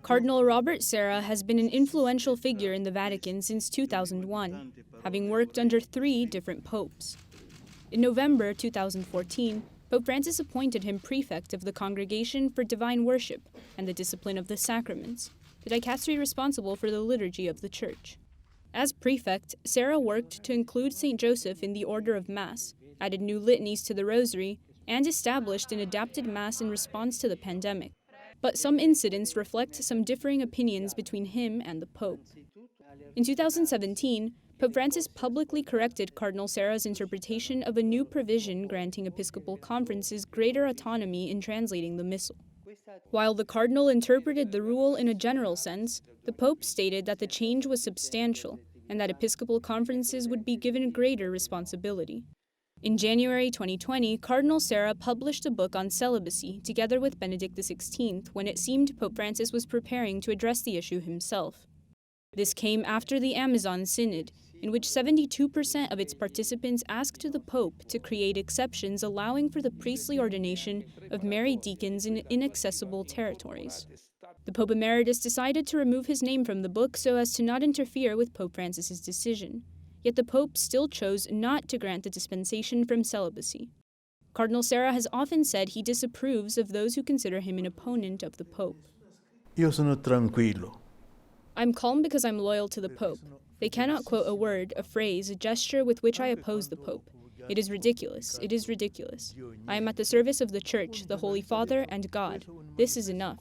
Cardinal Robert Sarah has been an influential figure in the Vatican since 2001, having worked under 3 different popes. In November 2014, Pope Francis appointed him prefect of the Congregation for Divine Worship and the Discipline of the Sacraments, the dicastery responsible for the liturgy of the Church. As prefect, Sarah worked to include St. Joseph in the order of Mass, added new litanies to the Rosary, and established an adapted Mass in response to the pandemic. But some incidents reflect some differing opinions between him and the Pope. In 2017, Pope Francis publicly corrected Cardinal Sarah's interpretation of a new provision granting Episcopal conferences greater autonomy in translating the Missal. While the Cardinal interpreted the rule in a general sense, the Pope stated that the change was substantial and that Episcopal conferences would be given greater responsibility. In January 2020, Cardinal Sarah published a book on celibacy together with Benedict XVI when it seemed Pope Francis was preparing to address the issue himself. This came after the Amazon Synod, in which 72% of its participants asked the Pope to create exceptions allowing for the priestly ordination of married deacons in inaccessible territories. The Pope Emeritus decided to remove his name from the book so as to not interfere with Pope Francis's decision. Yet the Pope still chose not to grant the dispensation from celibacy. Cardinal Sarah has often said he disapproves of those who consider him an opponent of the Pope. Io sono tranquillo. I'm calm because I'm loyal to the Pope. They cannot quote a word, a phrase, a gesture with which I oppose the Pope. It is ridiculous. It is ridiculous. I am at the service of the Church, the Holy Father, and God. This is enough.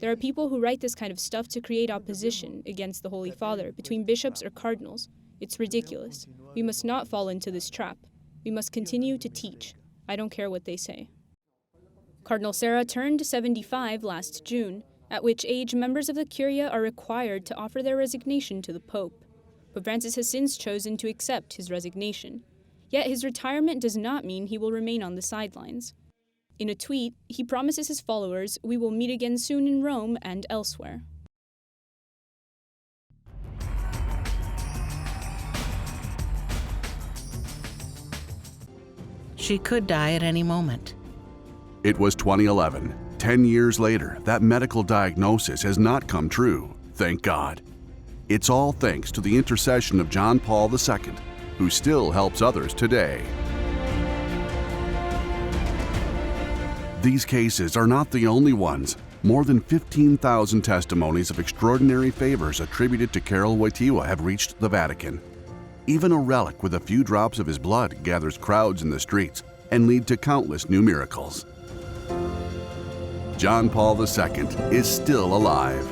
There are people who write this kind of stuff to create opposition against the Holy Father between bishops or cardinals. It's ridiculous. We must not fall into this trap. We must continue to teach. I don't care what they say. Cardinal Sarah turned 75 last June, at which age members of the Curia are required to offer their resignation to the Pope. Pope Francis has since chosen to accept his resignation. Yet his retirement does not mean he will remain on the sidelines. In a tweet, he promises his followers, "We will meet again soon in Rome and elsewhere." She could die at any moment. It was 2011. 10 years later, that medical diagnosis has not come true, thank God. It's all thanks to the intercession of John Paul II, who still helps others today. These cases are not the only ones. More than 15,000 testimonies of extraordinary favors attributed to Karol Wojtyła have reached the Vatican. Even a relic with a few drops of his blood gathers crowds in the streets and lead to countless new miracles. John Paul II is still alive.